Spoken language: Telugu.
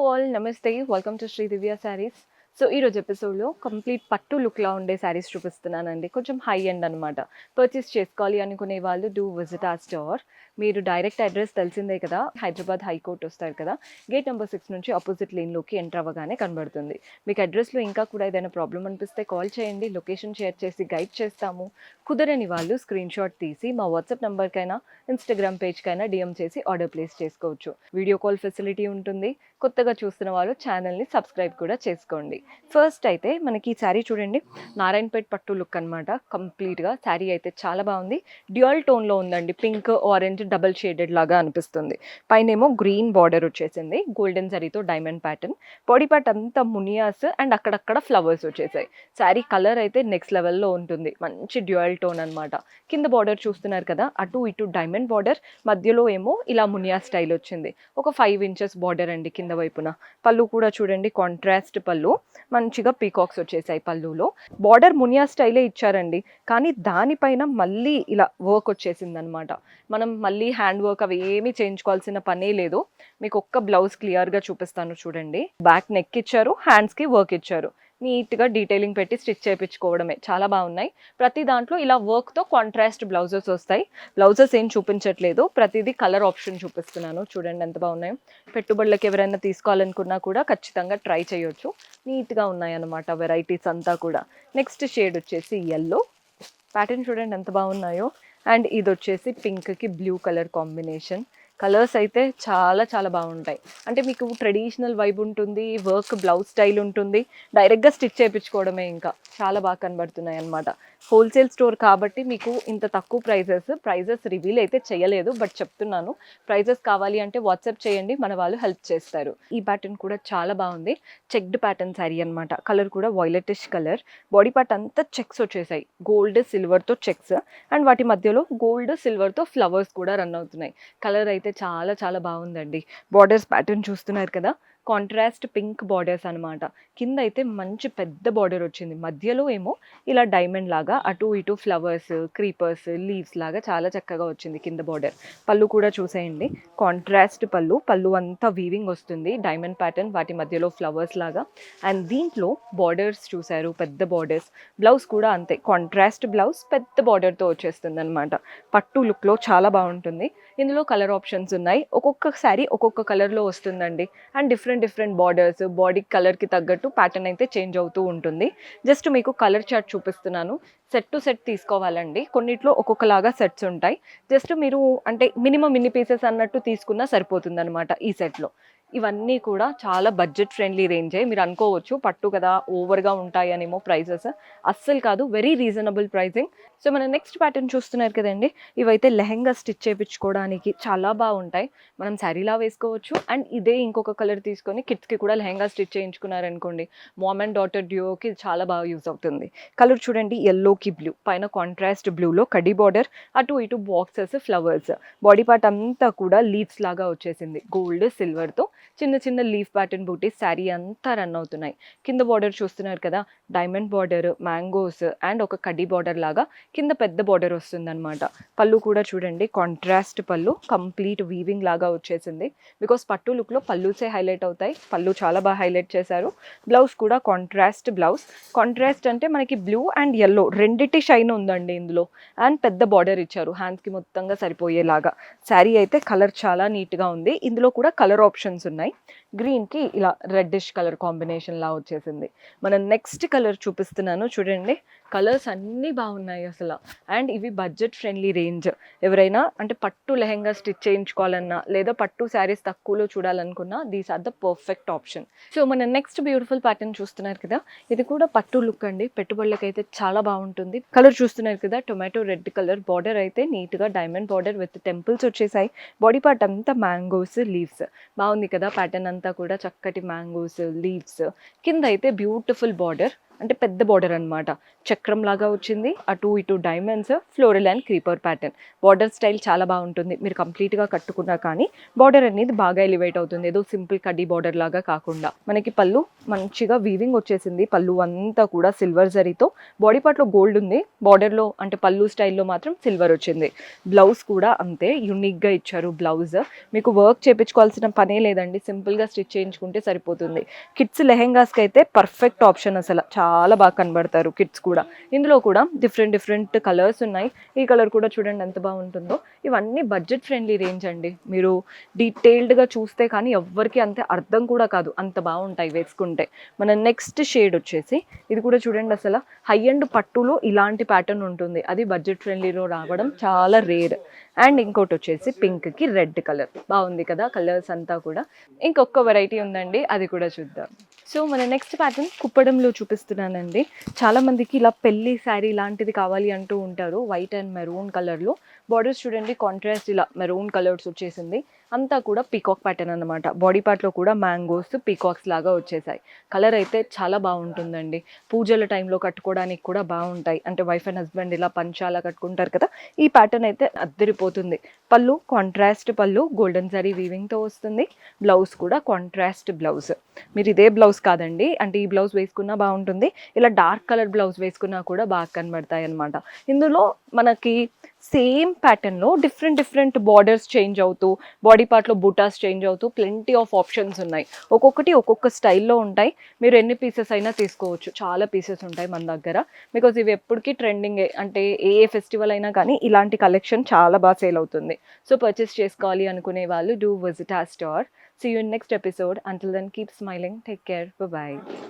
ఆల్ నమస్తే, welcome to Shri Divya Sarees. So ఈరోజు ఎపిసోడ్లో కంప్లీట్ పట్టు లుక్లా ఉండే శారీస్ చూపిస్తున్నానండి. కొంచెం హై ఎండ్ అనమాట. పర్చేస్ చేసుకోవాలి అనుకునే వాళ్ళు డూ విజిట్ ఆ స్టోర్. మీరు డైరెక్ట్ అడ్రస్ తెలిసిందే కదా, హైదరాబాద్ హైకోర్ట్ వస్తారు కదా, గేట్ నెంబర్ 6 నుంచి ఆపోజిట్ లేన్లోకి ఎంటర్ అవ్వగానే కనబడుతుంది. మీకు అడ్రస్లో ఇంకా కూడా ఏదైనా ప్రాబ్లం అనిపిస్తే కాల్ చేయండి, లొకేషన్ షేర్ చేసి గైడ్ చేస్తాము. కుదరని వాళ్ళు స్క్రీన్ షాట్ తీసి మా వాట్సాప్ నెంబర్కైనా ఇన్స్టాగ్రామ్ పేజ్కైనా డిఎం చేసి ఆర్డర్ ప్లేస్ చేసుకోవచ్చు. వీడియో కాల్ ఫెసిలిటీ ఉంటుంది. కొత్తగా చూస్తున్న వాళ్ళు ఛానల్ని సబ్స్క్రైబ్ కూడా చేసుకోండి. ఫస్ట్ అయితే మనకి ఈ శారీ చూడండి, నారాయణపేట్ పట్టు లుక్ అనమాట. కంప్లీట్గా శారీ అయితే చాలా బాగుంది. డ్యూయల్ టోన్లో ఉందండి, పింక్ ఆరెంజ్ డబల్ షేడెడ్ లాగా అనిపిస్తుంది. పైనేమో గ్రీన్ బార్డర్ వచ్చేసింది, గోల్డెన్ జరీతో డైమండ్ ప్యాటర్న్. బాడీ పార్ట్ అంతా మునియాస్ అండ్ అక్కడక్కడ ఫ్లవర్స్ వచ్చేసాయి. శారీ కలర్ అయితే నెక్స్ట్ లెవెల్లో ఉంటుంది, మంచి డ్యూయల్ టోన్ అనమాట. కింద బార్డర్ చూస్తున్నారు కదా, అటు ఇటు డైమండ్ బార్డర్, మధ్యలో ఏమో ఇలా మునియా స్టైల్ వచ్చింది. ఒక 5 inches బార్డర్ అండి కింద వైపున. పళ్ళు కూడా చూడండి, కాంట్రాస్ట్ పళ్ళు, మంచిగా పీకాక్స్ వచ్చేసాయి పళ్ళులో. బార్డర్ మునియా స్టైలే ఇచ్చారండి, కానీ దానిపైన మళ్ళీ ఇలా వర్క్ వచ్చేసింది అనమాట. మనం మళ్ళీ హ్యాండ్ వర్క్ అవి ఏమీ చేయించుకోవాల్సిన పనే లేదు. మీకు ఒక్క బ్లౌజ్ క్లియర్గా చూపిస్తాను చూడండి. బ్యాక్ నెక్ ఇచ్చారు, హ్యాండ్స్కి వర్క్ ఇచ్చారు. నీట్గా డీటెయిలింగ్ పెట్టి స్టిచ్ చేయించుకోవడమే. చాలా బాగున్నాయి. ప్రతి దాంట్లో ఇలా వర్క్తో కాంట్రాస్ట్ బ్లౌజెస్ వస్తాయి. బ్లౌజెస్ ఏం చూపించట్లేదు, ప్రతిదీ కలర్ ఆప్షన్ చూపిస్తున్నాను. చూడండి ఎంత బాగున్నాయో. పెట్టుబడులకు ఎవరైనా తీసుకోవాలనుకున్నా కూడా ఖచ్చితంగా ట్రై చేయొచ్చు. నీట్గా ఉన్నాయన్నమాట వెరైటీస్ అంతా కూడా. నెక్స్ట్ షేడ్ వచ్చేసి ఎల్లో. ప్యాటర్న్ చూడండి ఎంత బాగున్నాయో. అండ్ ఇది వచ్చేసి పింక్కి బ్లూ కలర్ కాంబినేషన్. కలర్స్ అయితే చాలా చాలా బాగుంటాయి. అంటే మీకు ట్రెడిషనల్ వైబ్ ఉంటుంది, వర్క్ బ్లౌజ్ స్టైల్ ఉంటుంది. డైరెక్ట్గా స్టిచ్ చేయించుకోవడమే, ఇంకా చాలా బాగా కనబడుతున్నాయి అన్నమాట. హోల్సేల్ స్టోర్ కాబట్టి మీకు ఇంత తక్కువ ప్రైజెస్ రివీల్ అయితే చేయలేదు, బట్ చెప్తున్నాను. ప్రైజెస్ కావాలి అంటే వాట్సాప్ చేయండి, మన వాళ్ళు హెల్ప్ చేస్తారు. ఈ ప్యాటర్న్ కూడా చాలా బాగుంది. చెక్డ్ ప్యాటర్న్ శారీ అనమాట. కలర్ కూడా వైలెటిష్ కలర్. బాడీ పార్ట్ అంతా చెక్స్ వచ్చేసాయి, గోల్డ్ సిల్వర్తో చెక్స్, అండ్ వాటి మధ్యలో గోల్డ్ సిల్వర్తో ఫ్లవర్స్ కూడా రన్ అవుతున్నాయి. కలర్ అయితే చాలా చాలా బాగుందండి. బార్డర్స్ ప్యాటర్న్ చూస్తున్నారు కదా, కాంట్రాస్ట్ పింక్ బార్డర్స్ అనమాట. కింద అయితే మంచి పెద్ద బార్డర్ వచ్చింది, మధ్యలో ఏమో ఇలా డైమండ్ లాగా అటు ఇటు ఫ్లవర్స్, క్రీపర్స్, లీవ్స్ లాగా చాలా చక్కగా వచ్చింది కింద బార్డర్. పళ్ళు కూడా చూసేయండి, కాంట్రాస్ట్ పళ్ళు అంతా వీవింగ్ వస్తుంది, డైమండ్ ప్యాటర్న్, వాటి మధ్యలో ఫ్లవర్స్ లాగా. అండ్ దీంట్లో బార్డర్స్ చూసారు, పెద్ద బార్డర్స్. బ్లౌజ్ కూడా అంతే, కాంట్రాస్ట్ బ్లౌజ్ పెద్ద బార్డర్తో వచ్చేస్తుంది అనమాట. పట్టు లుక్లో చాలా బాగుంటుంది. ఇందులో కలర్ ఆప్షన్స్ ఉన్నాయి, ఒక్కొక్క శారీ ఒక్కొక్క కలర్లో వస్తుందండి. అండ్ డిఫరెంట్ బార్డర్స్, బాడీ కలర్కి తగ్గట్టు ప్యాటర్న్ అయితే చేంజ్ అవుతూ ఉంటుంది. జస్ట్ మీకు కలర్ చార్ట్ చూపిస్తున్నాను. సెట్ టు సెట్ తీసుకోవాలండి, కొన్నిట్లో ఒక్కొక్కలాగా సెట్స్ ఉంటాయి. జస్ట్ మీరు అంటే మినిమం ఇన్ని పీసెస్ అన్నట్టు తీసుకున్నా సరిపోతుంది అనమాట ఈ సెట్లో. ఇవన్నీ కూడా చాలా బడ్జెట్ ఫ్రెండ్లీ రేంజే. మీరు అనుకోవచ్చు పట్టు కదా ఓవర్గా ఉంటాయనేమో ప్రైజెస్. అస్సలు కాదు, వెరీ రీజనబుల్ ప్రైజింగ్. సో మన నెక్స్ట్ ప్యాటర్న్ చూస్తున్నారు కదండి, ఇవైతే లెహెంగా స్టిచ్ చేయించుకోవడానికి చాలా బాగుంటాయి. మనం శారీలా వేసుకోవచ్చు. అండ్ ఇదే ఇంకొక కలర్ తీసుకొని కిడ్స్కి కూడా లెహెంగా స్టిచ్ చేయించుకున్నారనుకోండి, మామ్ అండ్ డాటర్ డ్యూయోకి చాలా బాగా యూజ్ అవుతుంది. కలర్ చూడండి, ఎల్లోకి బ్లూ, పైన కాంట్రాస్ట్ బ్లూలో కడ్డీ బార్డర్, అటు ఇటు బాక్సెస్, ఫ్లవర్స్. బాడీ పార్ట్ అంతా కూడా లీవ్స్ లాగా వచ్చేసింది, గోల్డ్ సిల్వర్తో చిన్న చిన్న లీఫ్ ప్యాటర్న్ బూటీస్ శారీ అంతా రన్ అవుతున్నాయి. కింద బార్డర్ చూస్తున్నారు కదా, డైమండ్ బార్డర్, మ్యాంగోస్ అండ్ ఒక కడ్డీ బార్డర్ లాగా కింద పెద్ద బార్డర్ వస్తుంది అనమాట. పళ్ళు కూడా చూడండి, కాంట్రాస్ట్ పళ్ళు, కంప్లీట్ వీవింగ్ లాగా వచ్చేసింది. బికాస్ పట్టు లుక్లో పళ్ళుసే హైలైట్ అవుతాయి, పళ్ళు చాలా బాగా హైలైట్ చేశారు. బ్లౌజ్ కూడా కాంట్రాస్ట్ బ్లౌజ్. కాంట్రాస్ట్ అంటే మనకి బ్లూ అండ్ ఎల్లో రెండిటి షైన్ ఉందండి ఇందులో. అండ్ పెద్ద బార్డర్ ఇచ్చారు, హ్యాండ్స్కి మొత్తంగా సరిపోయేలాగా. శారీ అయితే కలర్ చాలా నీట్గా ఉంది. ఇందులో కూడా కలర్ ఆప్షన్స్ ఉన్నాయి. గ్రీన్కి ఇలా రెడ్డిష్ కలర్ కాంబినేషన్ లా వచ్చేసింది. మనం నెక్స్ట్ కలర్ చూపిస్తున్నాను చూడండి. కలర్స్ అన్నీ బాగున్నాయి అసలు. అండ్ ఇవి బడ్జెట్ ఫ్రెండ్లీ రేంజ్. ఎవరైనా అంటే పట్టు లెహెంగా స్టిచ్ చేయించుకోవాలన్నా లేదా పట్టు శారీస్ తక్కువలో చూడాలనుకున్నా, these are the perfect option. So మన నెక్స్ట్ బ్యూటిఫుల్ ప్యాటర్న్ చూస్తున్నారు కదా, ఇది కూడా పట్టు లుక్ అండి. పెట్టుబడులకైతే చాలా బాగుంటుంది. కలర్ చూస్తున్నారు కదా, టొమాటో రెడ్ కలర్. బార్డర్ అయితే నీట్గా డైమండ్ బార్డర్ విత్ టెంపుల్స్ వచ్చేసాయి. బాడీ పార్ట్ అంతా మ్యాంగోస్, లీవ్స్. బాగుంది కదా ప్యాటర్న్ అంతా కూడా, చక్కటి మ్యాంగోస్, లీవ్స్. కింద అయితే బ్యూటిఫుల్ బార్డర్, అంటే పెద్ద బార్డర్ అనమాట. చక్రం లాగా వచ్చింది, అటు ఇటు diamonds, floral and creeper pattern. Border style చాలా బాగుంటుంది. మీరు కంప్లీట్గా కట్టుకున్నా కానీ బార్డర్ అనేది బాగా ఎలివేట్ అవుతుంది. ఏదో సింపుల్ కడ్డీ బార్డర్ లాగా కాకుండా. మనకి పళ్ళు మంచిగా వీవింగ్ వచ్చేసింది. పళ్ళు అంతా కూడా సిల్వర్ జరీతో, బాడీ పార్ట్లో గోల్డ్ ఉంది, బార్డర్లో అంటే పళ్ళు స్టైల్లో మాత్రం సిల్వర్ వచ్చింది. బ్లౌజ్ కూడా అంతే యూనిక్గా ఇచ్చారు. బ్లౌజ్ మీకు వర్క్ చేయించుకోవాల్సిన పనే లేదండి, సింపుల్గా స్టిచ్ చేయించుకుంటే సరిపోతుంది. కిడ్స్ లెహెంగాస్కి అయితే పర్ఫెక్ట్ ఆప్షన్, అసలు చాలా బాగా కనబడతారు కిడ్స్ కూడా. ఇందులో కూడా డిఫరెంట్ కలర్స్ ఉన్నాయి. ఈ కలర్ కూడా చూడండి ఎంత బాగుంటుందో. ఇవన్నీ బడ్జెట్ ఫ్రెండ్లీ రేంజ్ అండి. మీరు డీటెయిల్డ్గా చూస్తే కానీ ఎవ్వరికి అంతే అర్థం కూడా కాదు, అంత బాగుంటాయి వేసుకుంటే. మన నెక్స్ట్ షేడ్ వచ్చేసి ఇది కూడా చూడండి, అసలు హై అండ్ పట్టులో ఇలాంటి ప్యాటర్న్ ఉంటుంది. అది బడ్జెట్ ఫ్రెండ్లీలో రావడం చాలా రేర్. అండ్ ఇంకోటి వచ్చేసి పింక్కి రెడ్ కలర్, బాగుంది కదా కలర్స్ అంతా కూడా. ఇంకొక వెరైటీ ఉందండి, అది కూడా చూద్దాం. సో మన నెక్స్ట్ ప్యాటర్న్ కుప్పడంలో చూపిస్తున్నానండి. చాలామందికి ఇలా పెళ్లి శారీ లాంటిది కావాలి అంటూ ఉంటారు. వైట్ అండ్ మెరూన్ కలర్లో బార్డర్స్ చూడండి, కాంట్రాస్ట్ ఇలా మెరూన్ కలర్స్ వచ్చేసింది. అంతా కూడా పీకాక్ ప్యాటర్న్ అనమాట. బాడీ పార్ట్లో కూడా మ్యాంగోస్ పీకాక్స్ లాగా వచ్చేసాయి. కలర్ అయితే చాలా బాగుంటుందండి. పూజల టైంలో కట్టుకోవడానికి కూడా బాగుంటాయి. అంటే వైఫ్ అండ్ హస్బెండ్ ఇలా పంచాలా కట్టుకుంటారు కదా, ఈ ప్యాటర్న్ అయితే అద్దరిపోతుంది. పళ్ళు కాంట్రాస్ట్ పళ్ళు, గోల్డెన్ జరీ వీవింగ్తో వస్తుంది. బ్లౌజ్ కూడా కాంట్రాస్ట్ బ్లౌజ్. మీరు ఇదే బ్లౌజ్ కాదండి, అంటే ఈ బ్లౌజ్ వేసుకున్నా బాగుంటుంది, ఇలా డార్క్ కలర్ బ్లౌజ్ వేసుకున్నా కూడా బాగా కనబడతాయి అనమాట. ఇందులో మనకి సేమ్ ప్యాటర్న్లో డిఫరెంట్ బార్డర్స్ చేంజ్ అవుతూ, బాడీ పార్ట్లో బూటాస్ చేంజ్ అవుతూ ప్లెంటీ ఆఫ్ ఆప్షన్స్ ఉన్నాయి. ఒక్కొక్కటి ఒక్కొక్క స్టైల్లో ఉంటాయి. మీరు ఎన్ని పీసెస్ అయినా తీసుకోవచ్చు, చాలా పీసెస్ ఉంటాయి మన దగ్గర. బికాజ్ ఇవి ఎప్పటికీ ట్రెండింగే, అంటే ఏ ఫెస్టివల్ అయినా కానీ ఇలాంటి కలెక్షన్ చాలా బాగా సేల్ అవుతుంది. సో పర్చేస్ చేసుకోవాలి అనుకునే వాళ్ళు do visit our store. See you in next episode. Until then, keep smiling. Take care. Bye-bye.